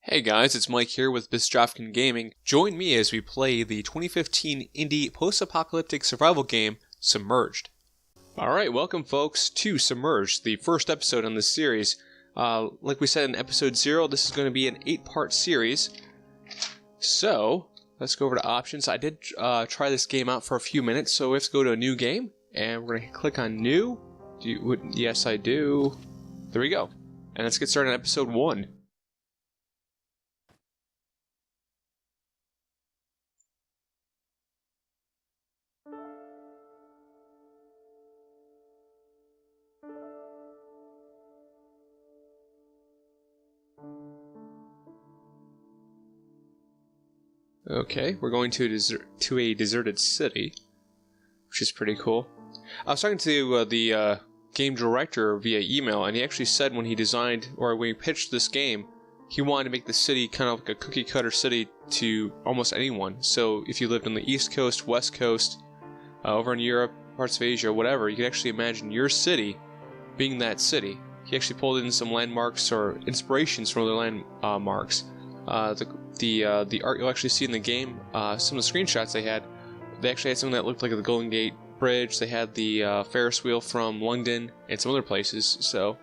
Hey guys, it's Mike here with Biss Gaming. Join me as we play the 2015 indie post-apocalyptic survival game, Submerged. Alright, welcome folks to Submerged, the first episode in this series. Like we said in episode 0, this is going to be an 8-part series. So, let's go over to options. I did try this game out for a few minutes, so we have to go to a new game. And we're going to click on new. Yes, I do. There we go. And let's get started on episode 1. Okay, we're going to a deserted city, which is pretty cool. I was talking to the game director via email, and he actually said when he designed, or when he pitched this game, he wanted to make the city kind of like a cookie-cutter city to almost anyone. So if you lived on the East Coast, West Coast, over in Europe, parts of Asia, whatever, you could actually imagine your city being that city. He actually pulled in some landmarks or inspirations from other landmarks. The art you'll actually see in the game, some of the screenshots they actually had something that looked like the Golden Gate Bridge. They had the Ferris wheel from London and some other places. So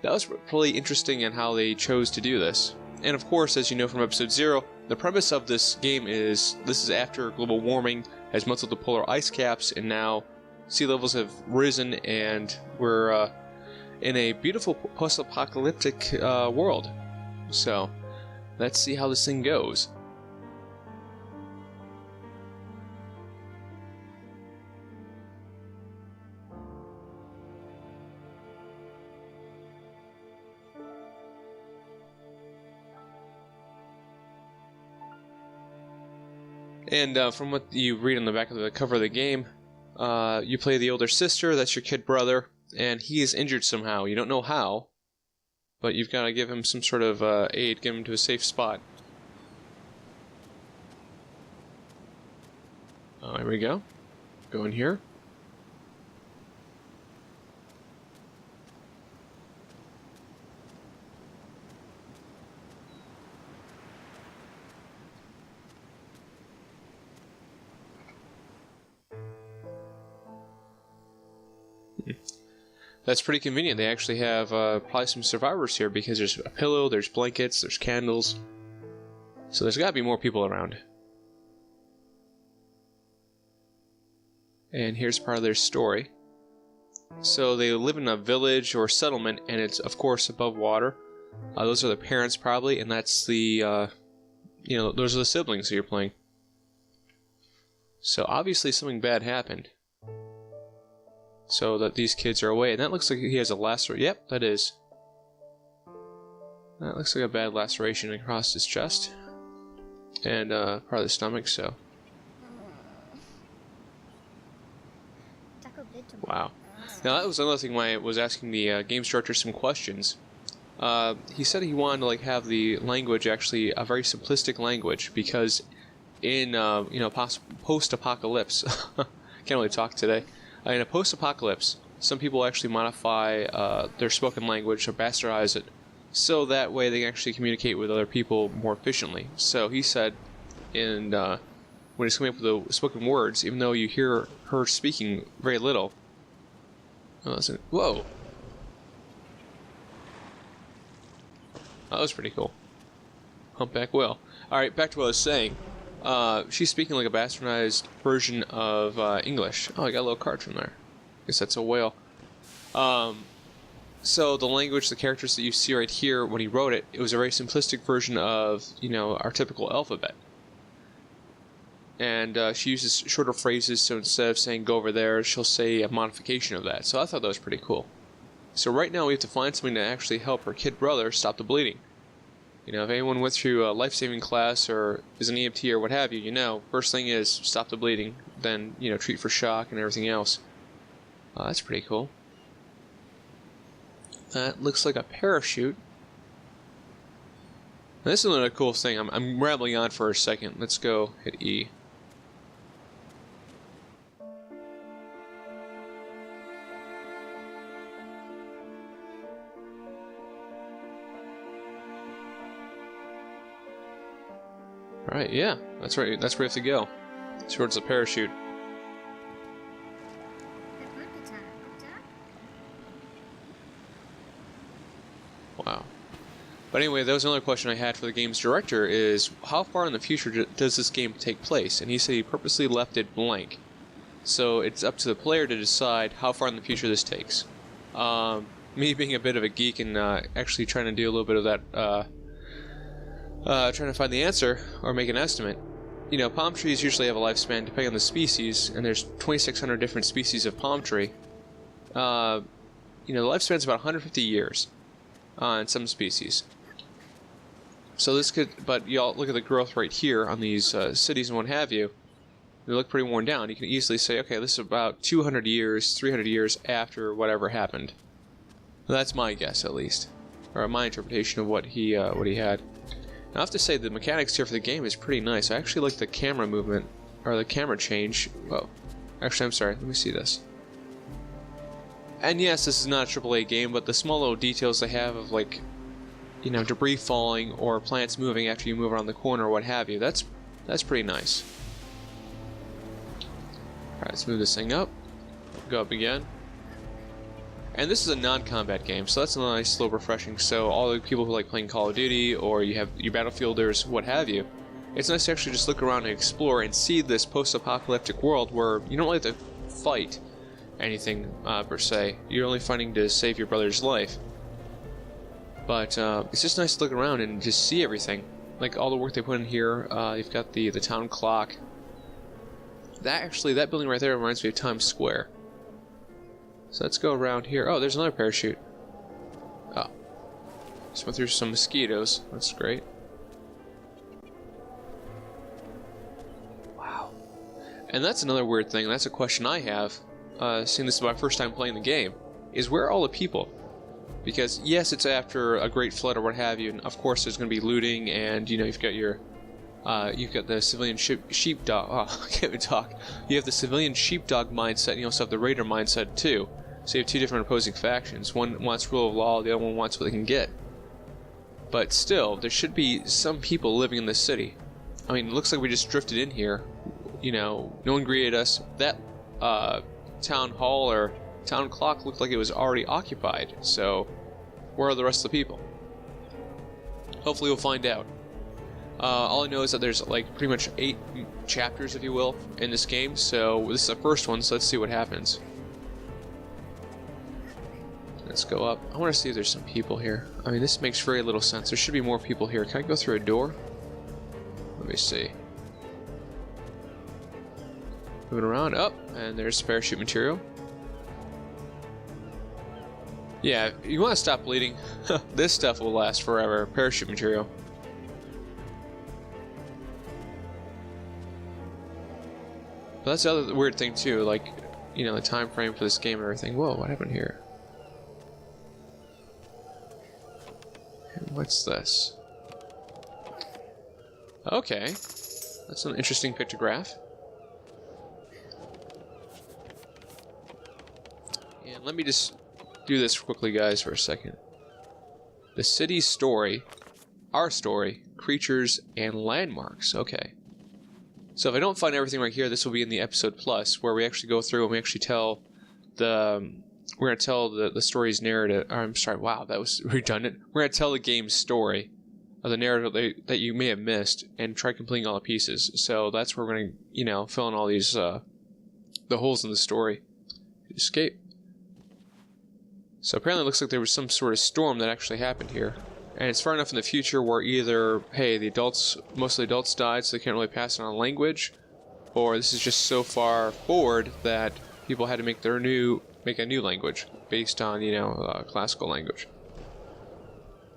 that was really interesting in how they chose to do this. And of course, as you know from episode 0, the premise of this game is this is after global warming has melted the polar ice caps, and now sea levels have risen, and we're in a beautiful post-apocalyptic world. So let's see how this thing goes. And from what you read on the back of the cover of the game, you play the older sister, that's your kid brother, and he is injured somehow. You don't know how, but you've got to give him some sort of aid, get him to a safe spot. Here we go. Go in here. That's pretty convenient. They actually have probably some survivors here because there's a pillow, there's blankets, there's candles. So there's got to be more people around. And here's part of their story. So they live in a village or settlement, and it's of course above water. Those are their parents probably, and that's the, those are the siblings that you're playing. So obviously something bad happened. So that these kids are away, and that looks like he has a laceration. Yep, that is. That looks like a bad laceration across his chest. And part of the stomach, so. Wow. Now that was another thing when I was asking the games director some questions. He said he wanted to have the language actually a very simplistic language, because in post-apocalypse, can't really talk today. In a post-apocalypse, some people actually modify their spoken language or bastardize it, so that way they can actually communicate with other people more efficiently. So he said, when he's coming up with the spoken words, even though you hear her speaking very little. Whoa! That was pretty cool. Humpback whale. Alright, back to what I was saying. She's speaking like a bastardized version of English. Oh, I got a little card from there. Guess that's a whale. So the language, the characters that you see right here, when he wrote it, it was a very simplistic version of, our typical alphabet. And she uses shorter phrases, so instead of saying go over there, she'll say a modification of that. So I thought that was pretty cool. So right now we have to find something to actually help her kid brother stop the bleeding. If anyone went through a life-saving class or is an EMT or what have you, first thing is stop the bleeding, then, treat for shock and everything else. That's pretty cool. That looks like a parachute. Now, this is another cool thing. I'm rambling on for a second. Let's go hit E. Alright, yeah, that's right. That's where you have to go. Towards the parachute. Wow. But anyway, that was another question I had for the game's director is, how far in the future does this game take place? And he said he purposely left it blank. So it's up to the player to decide how far in the future this takes. Me being a bit of a geek and actually trying to do a little bit of that, trying to find the answer or make an estimate. You know, palm trees usually have a lifespan depending on the species, and there's 2,600 different species of palm tree. You know, the lifespan's about 150 years in some species. So this could, but y'all look at the growth rate here on these cities and what have you. They look pretty worn down. You can easily say, okay, this is about 200 years, 300 years after whatever happened. Well, that's my guess, at least, or my interpretation of what he had. Now, I have to say the mechanics here for the game is pretty nice. I actually like the camera movement or the camera change. Whoa, actually, I'm sorry. Let me see this. And yes, this is not a AAA game, but the small little details they have of, like, you know, debris falling or plants moving after you move around the corner or what have you, that's pretty nice. Alright, let's move this thing up. Go up again. And this is a non-combat game, so that's a nice, little refreshing. So all the people who like playing Call of Duty, or you have your Battlefielders, what have you, it's nice to actually just look around and explore and see this post-apocalyptic world where you don't really have to fight anything per se. You're only fighting to save your brother's life. But it's just nice to look around and just see everything. Like all the work they put in here. You've got the town clock. That building right there reminds me of Times Square. So let's go around here. Oh, there's another parachute. Oh. Just went through some mosquitoes. That's great. Wow. And that's another weird thing. That's a question I have. Seeing this is my first time playing the game. Is where are all the people? Because, yes, it's after a great flood or what have you, and of course there's going to be looting, and, you know, you've got the civilian sheepdog. Oh, I can't even talk. You have the civilian sheepdog mindset, and you also have the raider mindset, too. So you have two different opposing factions. One wants rule of law, the other one wants what they can get. But still, there should be some people living in this city. I mean, it looks like we just drifted in here. You know, no one greeted us. That, town hall or town clock looked like it was already occupied, so where are the rest of the people? Hopefully we'll find out. All I know is that there's like pretty much 8 chapters, if you will, in this game, so this is the first one, so let's see what happens. Let's go up. I want to see if there's some people here. I mean, this makes very little sense. There should be more people here. Can I go through a door? Let me see. Moving around, up, and there's parachute material. Yeah, if you want to stop bleeding, this stuff will last forever. Parachute material. But that's the other weird thing too, like, you know, the time frame for this game and everything. Whoa, what happened here? What's this? Okay, that's an interesting pictograph. And let me just do this quickly, guys, for a second. The city's story, our story, creatures, and landmarks. Okay. So if I don't find everything right here, this will be in the episode plus, where we actually go through and we actually tell the... We're going to tell the story's narrative... I'm sorry, wow, that was redundant. We're going to tell the game's story, of the narrative that you may have missed, and try completing all the pieces. So that's where we're going to, you know, fill in all these, the holes in the story. Escape. So apparently it looks like there was some sort of storm that actually happened here. And it's far enough in the future where either, hey, most of the adults died so they can't really pass it on language, or this is just so far forward that people had to make a new language based on, you know, classical language.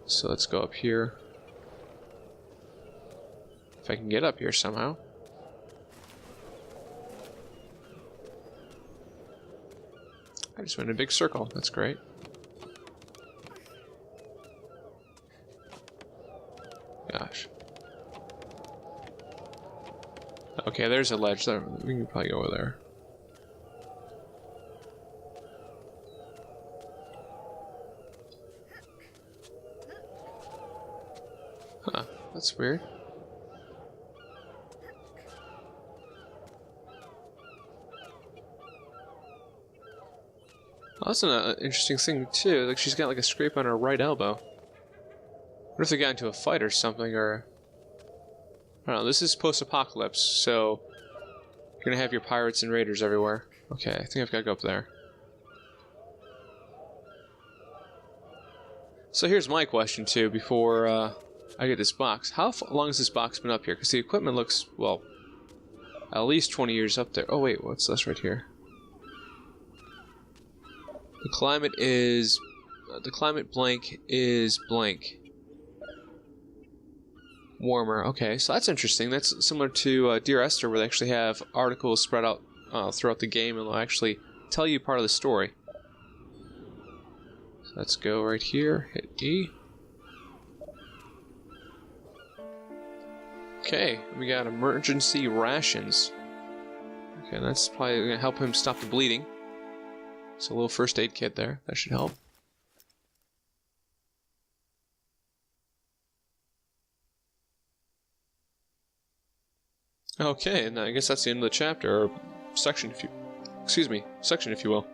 So let's go up here. If I can get up here somehow. I just went in a big circle. That's great. Gosh. Okay, there's a ledge there. We can probably go over there. Huh, that's weird. Oh, that's an interesting thing too. Like she's got like a scrape on her right elbow. What if they got into a fight or something, or I don't know. This is post-apocalypse, so you're gonna have your pirates and raiders everywhere. Okay, I think I've got to go up there. So here's my question too. Before I get this box, how long has this box been up here? Because the equipment looks, well, at least 20 years up there. Oh wait, what's this right here? The climate is... the climate blank is blank. Warmer. Okay, so that's interesting. That's similar to Dear Esther, where they actually have articles spread out throughout the game, and they'll actually tell you part of the story. So let's go right here. Hit E. Okay, we got emergency rations. Okay, that's probably going to help him stop the bleeding. So a little first aid kit there. That should help. Okay, and I guess that's the end of the chapter, or section if you... excuse me, section if you will.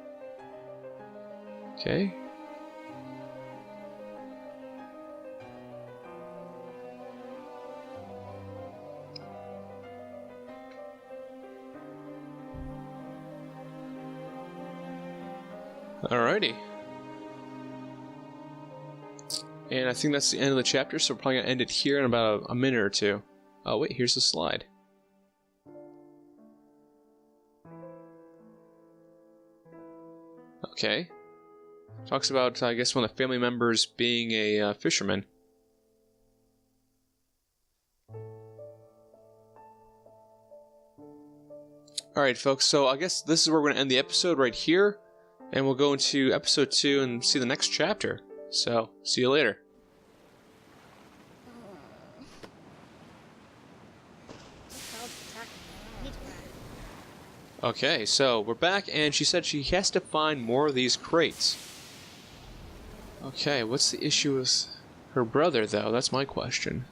Okay. Alrighty. And I think that's the end of the chapter, so we're probably going to end it here in about a minute or two. Oh wait, here's the slide. Okay. Talks about, I guess, one of the family members being a fisherman. Alright folks, so I guess this is where we're going to end the episode right here. And we'll go into episode 2 and see the next chapter. So, see you later. Okay, so we're back, and she said she has to find more of these crates. Okay, what's the issue with her brother, though? That's my question.